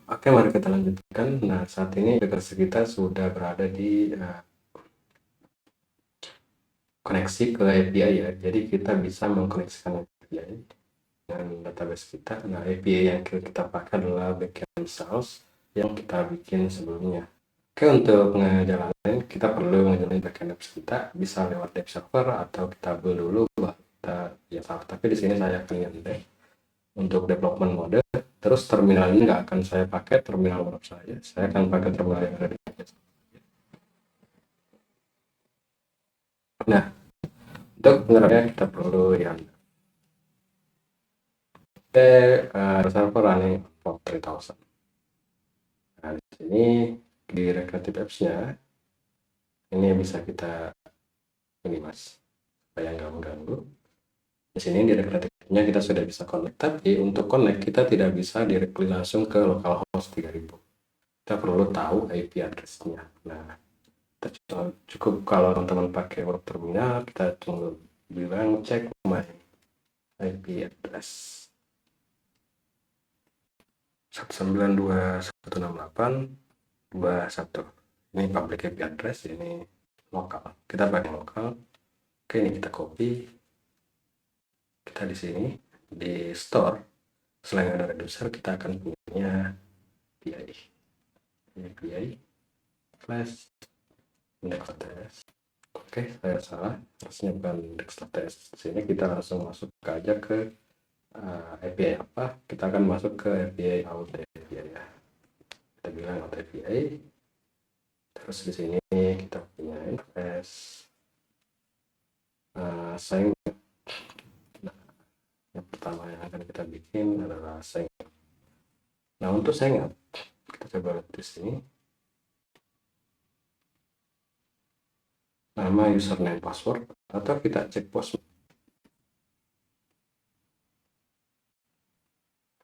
Oke, mari kita lanjutkan. Nah, saat ini aplikasi kita sudah berada di koneksi ke API ya. Jadi kita bisa mengkoneksikan API dengan database kita. Nah, API yang kita pakai adalah backend source yang kita bikin sebelumnya. Oke, untuk ngejalanin kita perlu ngejalanin backend apps kita bisa lewat dev server atau kita build dulu baru kita ya salah. Tapi di sini saya akan nge untuk development mode. Terus terminal ini nggak akan saya pakai terminal web saya akan pakai terminal yang ada di atas. Nah, untuk penerapannya kita perlu yang server running for 3000. Nah, di sini di recreative apps-nya ini bisa kita ini mas supaya nggak mengganggu. Di sini di recreative-nya kita sudah bisa connect, tapi untuk connect kita tidak bisa directly langsung ke localhost 3000. Kita perlu tahu IP address-nya. Nah, cukup kalau teman-teman pakai web terminal, kita tunggu bilang cek my IP address 192.168.21. Ini public IP address, ini lokal. Kita pakai lokal. Oke, ini kita copy. Kita di sini di store. Selain ada reducer, kita akan punya API. API flash index.ts. Oke, saya salah. Harusnya bukan index.ts. Sini kita langsung masuk aja ke API apa. Kita akan masuk ke API out API ya. Kita bilang out API. Terus di sini kita punya interface. Saya yang pertama yang akan kita bikin adalah sign. Nah, untuk sign up kita coba lihat di sini. Nama, username, password, atau kita cek post.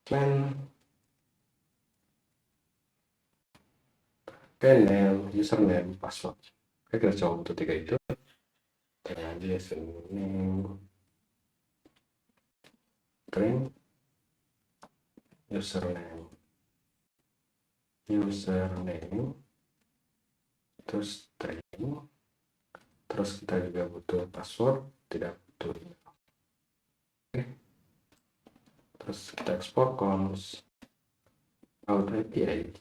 Plan. Oke, name, username, password. Oke, kita coba untuk tiga itu. Kita aja username, string, username, terus string, terus kita juga butuh password, tidak butuh email. Oke, terus kita ekspor cons out API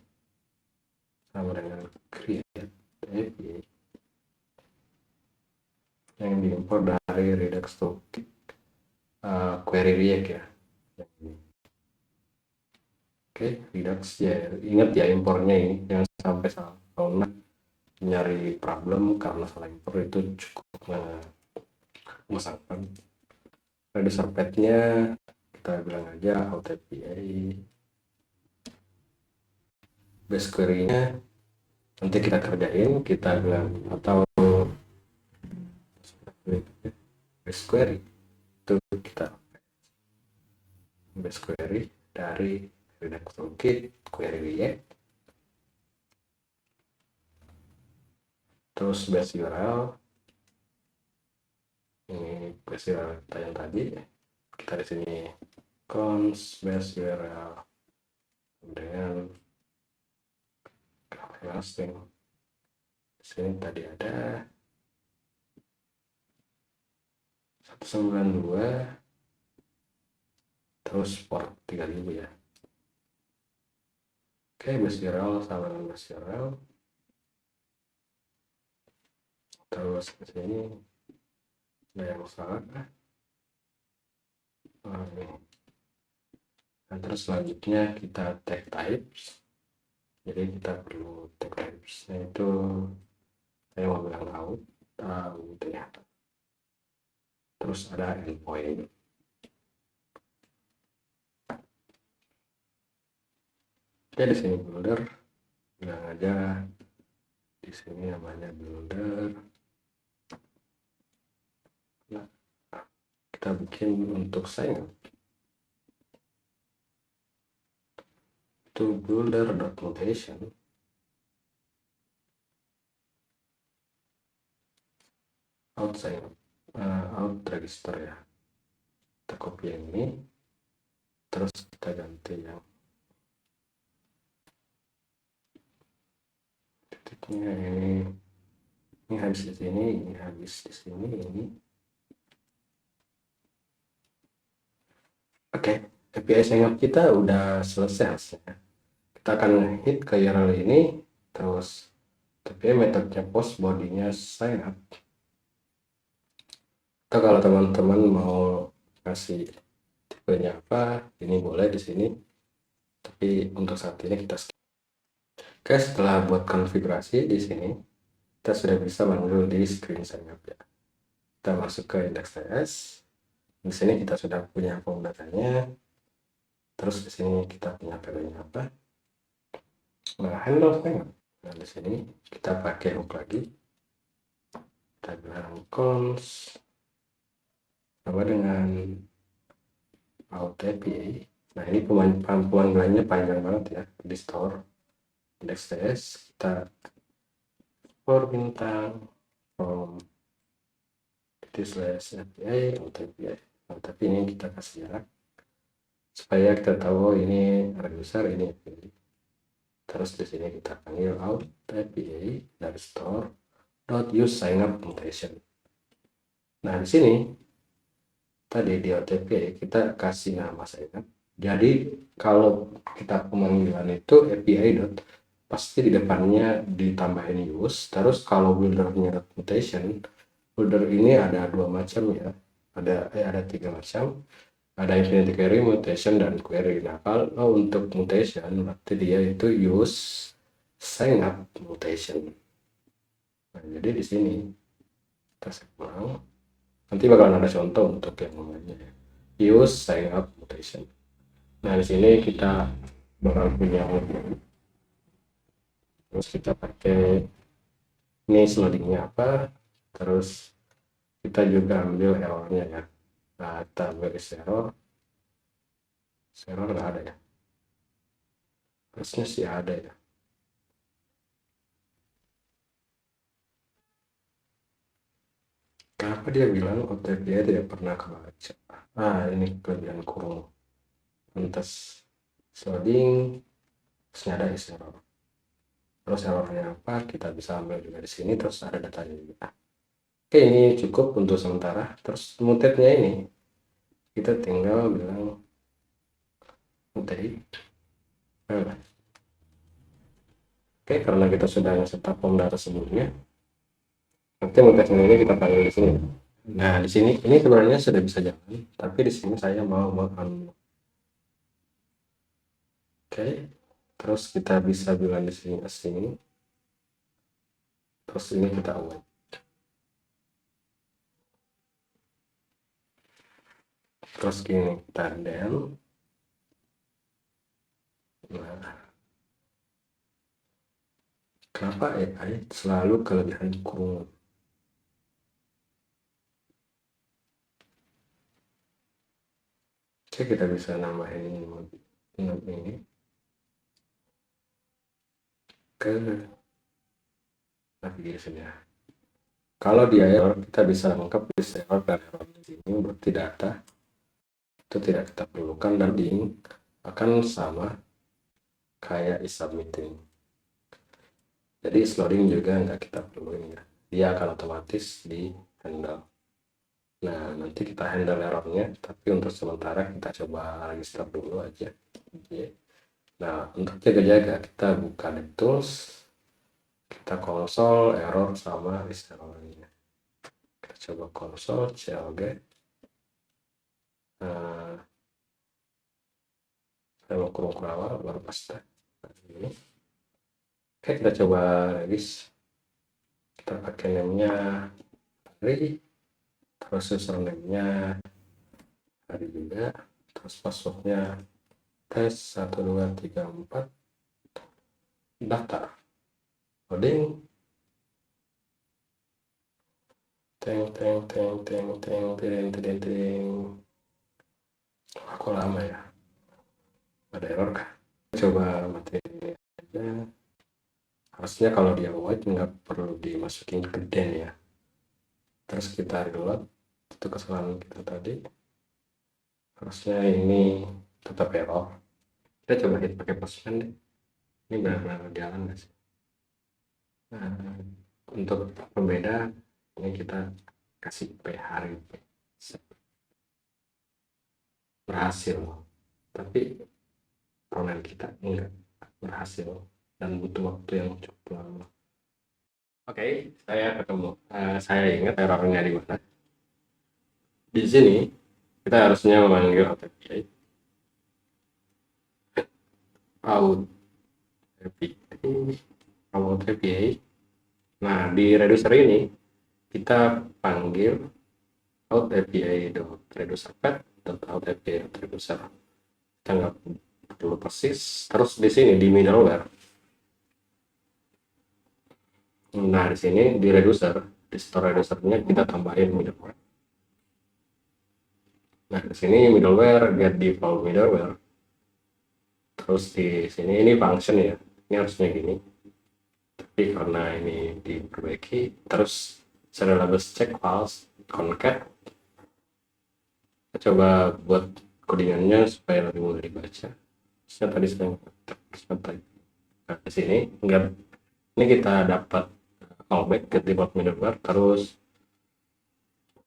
sama dengan create API yang diimpor dari Redux Toolkit query React ya. Oke, Redux ya, ingat ya impornya ini jangan sampai salah. Kalau nyari problem karena salah impor itu cukup mengesankan. Reducer path-nya kita bilang aja out API. Base query-nya nanti kita kerjain, kita bilang atau base query itu kita base query dari Redux Toolkit query React, terus base URL ini base URL kita yang tadi, kita di sini cons base URL dengan graphic hosting. Di sini tadi ada 192 terus port 3000 ya. Oke, base URL sama dengan base URL. Terus ke sini ada yang salah. Nah, terus selanjutnya kita tag types. Jadi kita perlu tag types, yaitu saya mau bilang out gitu ya. Terus ada endpoint. Oke, di sini builder, bilang aja di sini namanya builder. Nah, kita bikin untuk sign up to builder.notation out sign up, out register ya. Kita copy yang ini, terus kita ganti yang Ya, ini habis di sini, ini habis di sini, ini. Oke, API sign up kita udah selesai hasilnya. Kita akan hit ke URL ini, terus tapi metodenya post, bodinya sign up. Atau kalau teman-teman mau kasih tipenya apa, ini boleh di sini. Tapi untuk saat ini kita skip. Oke, setelah buat konfigurasi di sini, kita sudah bisa manual di screen sign up ya. Kita masuk ke index.ts. Di sini kita sudah punya form datanya. Terus di sini kita punya value-nya apa? Nah, handle sign up. Nah, di sini kita pakai hook lagi. Kita bilang cons sama dengan out API. Nah, ini pemanggilannya panjang banget ya di store index.ts. Kita for bintang from slash API out API. Nah, tapi ini kita kasih jarak supaya kita tahu ini user, ini API. Terus di sini kita panggil out API dari store dot use sign up mutation. Nah, di sini tadi di OTP kita kasih nama sign up. Jadi kalau kita pemanggilan itu API dot pasti di depannya ditambahin use. Terus kalau buildernya dot mutation, builder ini ada dua macam ya. Ada tiga macam. Ada infinity query, mutation, dan query. Nah, kalau untuk mutation berarti dia itu use sign up mutation. Nah, jadi di sini kita ulang. Nanti bakalan ada contoh untuk yang namanya use sign up mutation. Nah, di sini kita bakal punya output. Terus kita pakai ini loadingnya apa. Terus kita juga ambil errornya ya. Data beris error. Error nggak ada ya. Harusnya sih ada ya. Kenapa dia bilang OTP tidak pernah kebaca? Ini kelebihan kurung. Pantas loading, terusnya ada error. Terus errornya apa? Kita bisa ambil juga di sini. Terus ada datanya juga. Oke, ini cukup untuk sementara. Terus mutate-nya ini kita tinggal bilang mutate. Oke, karena kita sudah nge-setup form data sebelumnya, nanti mutate-nya ini kita panggil di sini. Nah, di sini ini sebenarnya sudah bisa jalan, tapi di sini saya mau unlock. Oke, terus kita bisa bilang di sini asing. Terus ini kita await. Terus gini kita del. Nah, kenapa AI selalu kelebihan kurungan? Oke, kita bisa nambahin ini ke navigation ya. Kalau dia error, kita bisa lengkap di error dan error di sini berarti data itu tidak kita perlukan, dan loading akan sama kayak is submitting. Jadi loading juga nggak kita perluin ya. Dia akan otomatis di handle. Nah, nanti kita handle errornya, tapi untuk sementara kita coba register dulu aja. Oke. Nah, untuk jaga-jaga kita buka DevTools, kita konsol error sama list errornya. Kita coba konsol clg. Nah, saya mau kurung awal baru paste. Nah, ini. Oke, kita coba regis. Kita pakai namenya hari, terus username-nya hari juga, terus passwordnya tes 1234, daftar, loading, aku lama ya, ada error kah? Coba matiin ini aja. Harusnya kalau dia white nggak perlu dimasukin ke den ya. Terus kita reload, itu kesalahan kita tadi. Harusnya ini tetap error. Kita coba hit pakai postman deh. Ini benar-benar jalan nggak sih? Nah, untuk pembeda ini kita kasih P hari P. Berhasil, tapi online kita enggak berhasil dan butuh waktu yang cukup lama. Oke, saya ketemu. Saya ingat errornya di mana. Di sini kita harusnya memanggil API out API out API. Nah, di reducer ini kita panggil out API reducer path out API reducer. Kita nggak perlu persis. Terus di sini di middleware. Nah, di sini di reducer, di store reducernya kita tambahin middleware. Nah, di sini middleware get default middleware. Terus di sini ini function ya. Ini harusnya gini. Tapi karena ini diperbaiki, terus serialabels check files concat. Kita coba buat codingannya supaya lebih mudah dibaca. Terusnya tadi saya nah, di sini enggak, ini kita dapat callback get default middleware, terus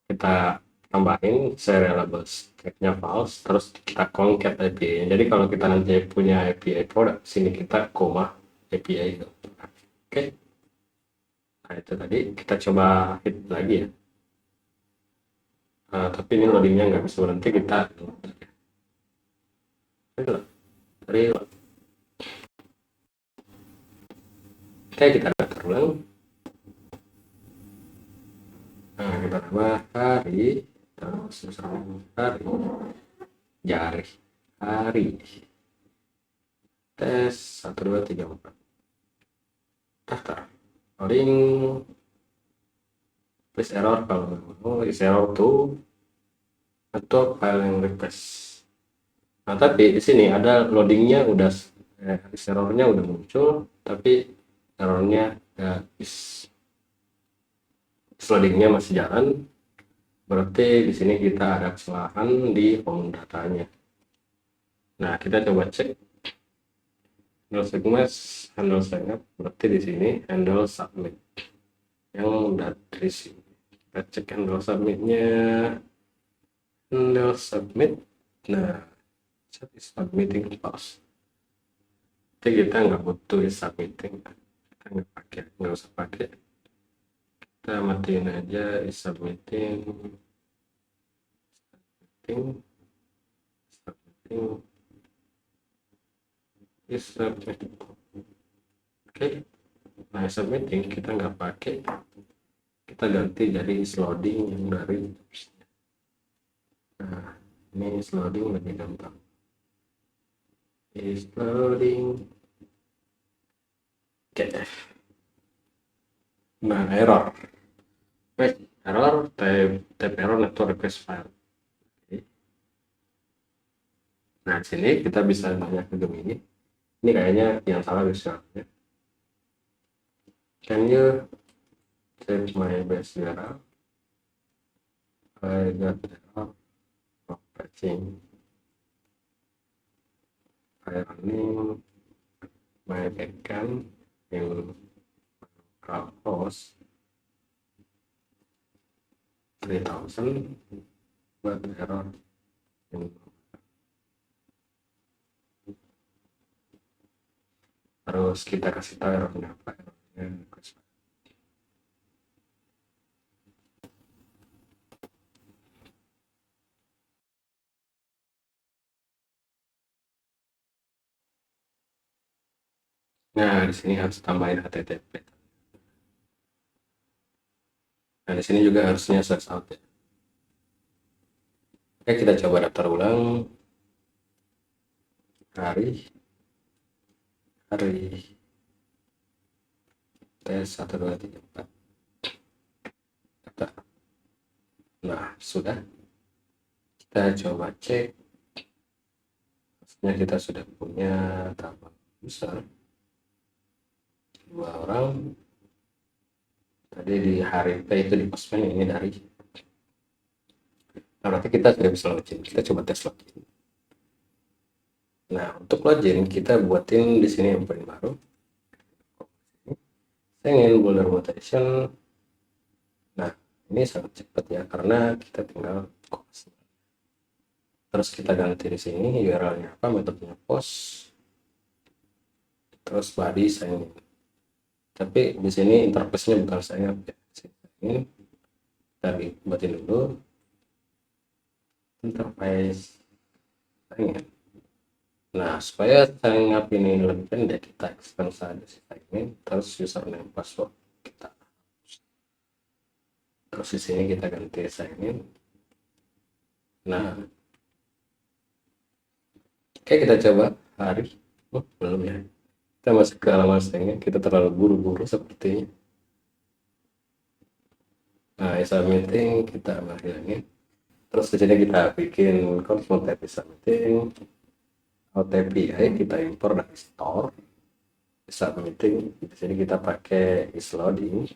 kita tambahin serialabels checknya files, terus kita concat API. Jadi kalau kita nanti punya API product, sini kita koma API gitu. Oke. Nah, itu tadi kita coba hit lagi ya. Tapi ini loadingnya nggak bisa berhenti, kita tadi oke, kita daftar ulang. Nah, kita tambah hari, terus hari, jari, hari, tes 1 2 3 4, daftar, loading, please error kalau mau, is error tuh atau file yang request. Nah, tapi di sini ada loadingnya udah, errornya udah muncul, tapi errornya is loadingnya masih jalan. Berarti di sini kita ada kesalahan di home datanya. Nah, kita coba cek handle segment, handle signup. Berarti di sini handle submit yang dari sini. Kita cek handle submitnya. Handle submit. Nah, set is submitting false. Jadi kita nggak butuh is submitting. Kita nggak usah pakai. Kita matiin aja is submitting. Is submitting. Oke. Nah, submitting kita nggak pakai. Kita ganti jadi is loading yang dari. Nah, ini is loading lebih gampang. Is loading. Oke. Nah, error. Error type error network request file. Nah, di sini kita bisa banyak ke Gemini. Ini kayaknya yang salah bisa. Can you change my base URL? I got error of patching. I running my backend in host 3000, but error in. Terus kita kasih tahu errornya apa. Nah, di sini harus tambahin HTTP. Nah, di sini juga harusnya search out ya. Oke, kita coba daftar ulang. Hari tes 1 2 3 4. Daftar. Nah, sudah. Kita coba cek. Hasilnya kita sudah punya tabel user 2 orang. Tadi di hari P itu di postman, ini dari. Nah, berarti kita sudah bisa login. Kita coba tes login. Nah, untuk login kita buatin di sini yang paling baru. saya ingin boulder mutation. Nah, ini sangat cepat ya karena kita tinggal copy. Terus kita ganti di sini URL-nya apa, metodenya post, terus body sign in. Tapi di sini interface-nya bukan sign up ya. Sign in. Kita buatin dulu interface sign in. Nah, supaya sign up ini lebih pendek, kita extend saja sign in, terus username password kita. Terus di sini kita ganti sign in. Nah, oke, kita coba hari. Belum ya. Kita masuk ke halaman sign in, kita terlalu buru-buru sepertinya. Nah, meeting kita hilangin. Terus di sini kita bikin console type meeting. OTPI kita impor dari store. Meeting di sini kita pakai isloading,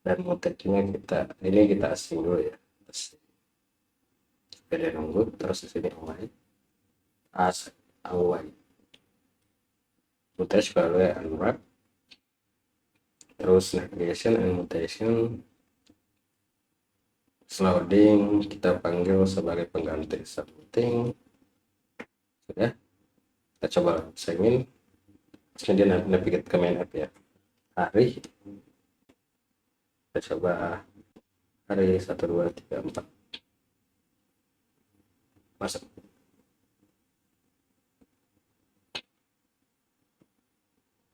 dan motifnya kita asing dulu ya. Beda nunggu. Terus di sini away mutation value unwrap, terus navigation and mutation loading kita panggil sebagai pengganti submitting. Sudah, kita coba sign in. Dia navigate ke main app ya. Hari kita coba hari 1 2 3 4 masuk.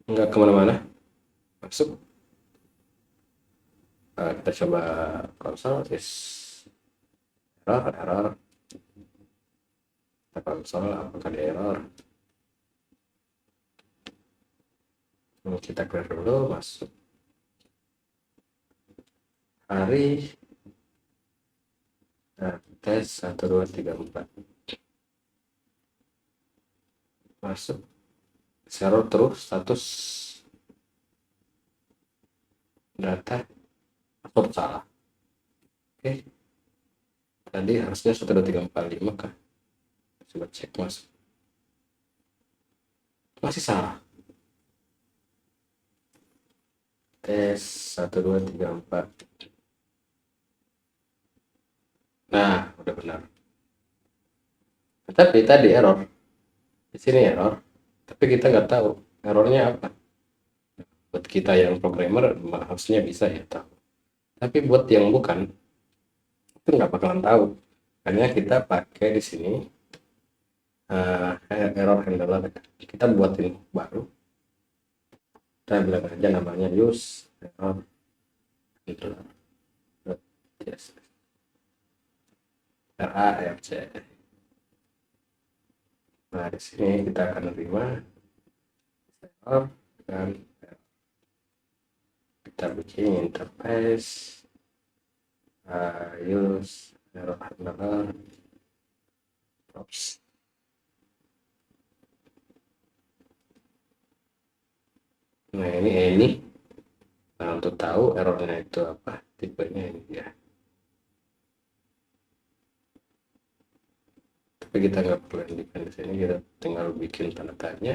Enggak kemana-mana, masuk. Kita coba konsol error. Kita konsol apakah ada error. Kita clear dulu, masuk. Hari tes 1 2 3 4 masuk. Error terus status data password salah. Oke, tadi harusnya 1 2 3 4 5 kah? Coba cek, masih salah. Tes 1 2 3 4. Nah, udah benar. Tapi tadi error. Di sini error. Tapi kita nggak tahu errornya apa. Buat kita yang programmer harusnya bisa ya tahu. Tapi buat yang bukan, itu nggak bakalan tahu. Karena kita pakai di sini error handler. Kita buatin baru. Kita bilang aja namanya use error handler. Yes. RARC. Nah, di sini kita akan terima error dan error. Kita bikin interface use error handler props. Nah, ini. Nah, untuk tahu errornya itu apa, tipenya ini ya. Tapi kita nggak perlu independen di sini, kita tinggal bikin tanda tanya.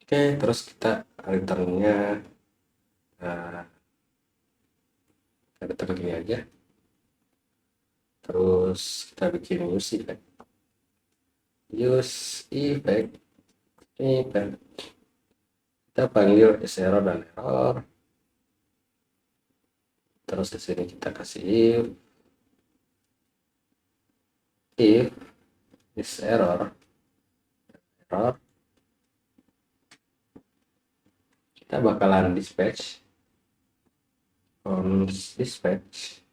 Oke, terus kita returnnya return gini aja. Terus kita bikin use effect. Kita panggil error dan error. Terus di sini kita kasih if is error, kita bakalan dispatch on dispatch.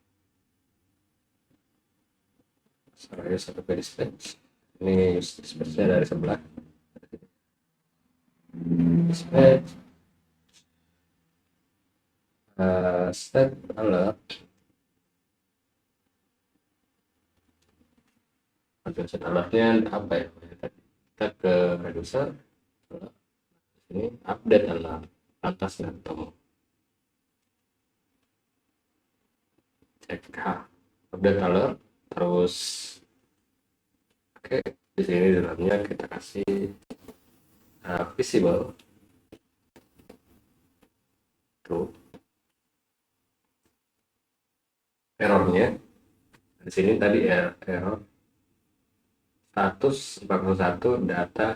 Saya satu ke dispatch. Ini dispatchnya dari sebelah. Dispatch set alert. Set alertnya apa ya? Kita ke reducer. Ini update alert, atas nggak ketemu. Cek update alert, terus Oke, di sini dalamnya kita kasih visible true. Errornya di sini tadi error 141 data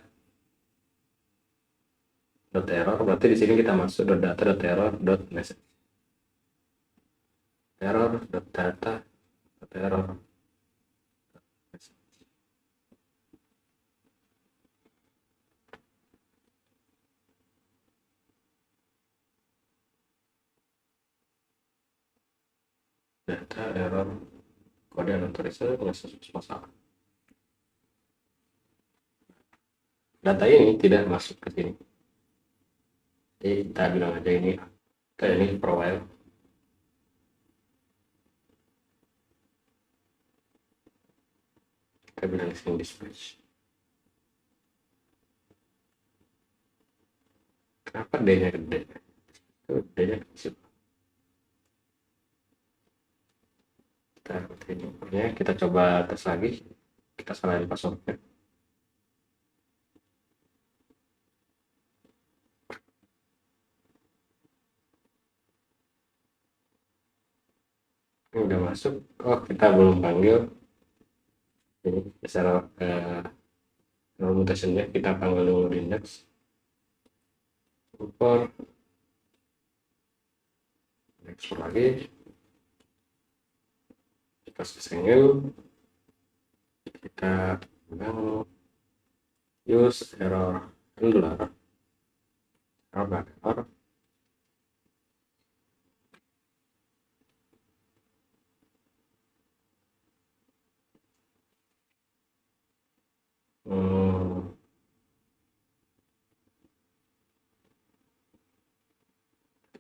dot error, berarti di sini kita masuk data dot error dot message, error dot data dot error message. Data error kode unauthorizer masalah. Data ini tidak masuk ke sini, jadi kita bilang aja ini profile. Kita bilang di sini dispatch. Kenapa D-nya gede? D-nya kecil. Kita coba tes lagi, kita salahin passwordnya. Ini udah masuk. Oh, kita belum panggil ini secara mutationnya. Kita panggil dulu index import, export lagi, kita single, kita bilang use error handler, error.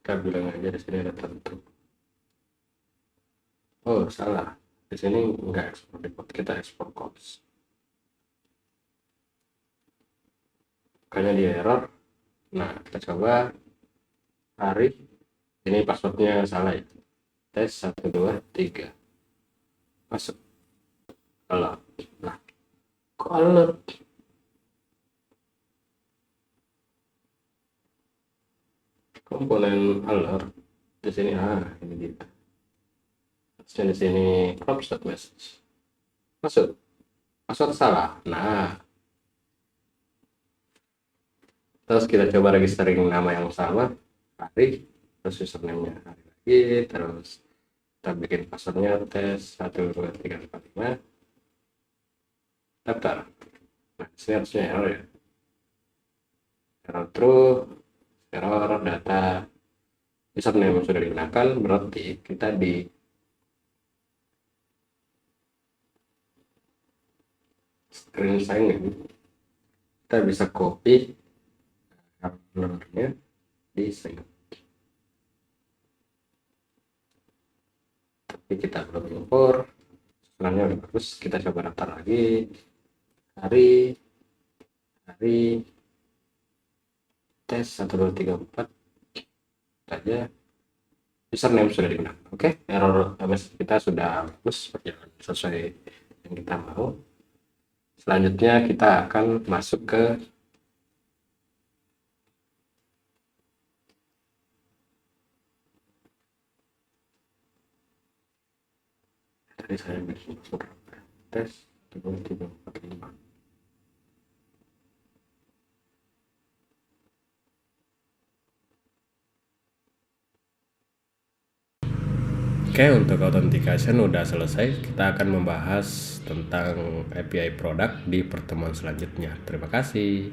Kita bilang aja di sini ada tentu. Oh, salah. Di sini enggak ekspor depot, kita ekspor codes. Makanya dia error. Nah, kita coba hari. Ini passwordnya salah ya. Tes 1 2 3. Masuk. Alert. Nah, kok alert? Komponen alert di sini ini dia. Di sini prompts.message. Masuk. Password salah. Nah, terus kita coba registering nama yang sama, hari, terus username-nya hari lagi, terus kita bikin passwordnya tes 1 2 3 4 5, daftar. Nah, sini harusnya error ya, error true, error data username yang sudah digunakan, berarti kita di screen sign-in kita bisa copy handlernya di sini, tapi kita belum import. Sebenarnya udah bagus. Kita coba daftar lagi, hari tes 1 2 3 4 saja, username sudah digunakan. Oke, error MS kita sudah bagus, berjalan sesuai yang kita mau. Selanjutnya kita akan masuk ke tadi saya bikin tes 1 2 3 4 5. Oke, untuk authentication udah selesai. Kita akan membahas tentang API product di pertemuan selanjutnya. Terima kasih.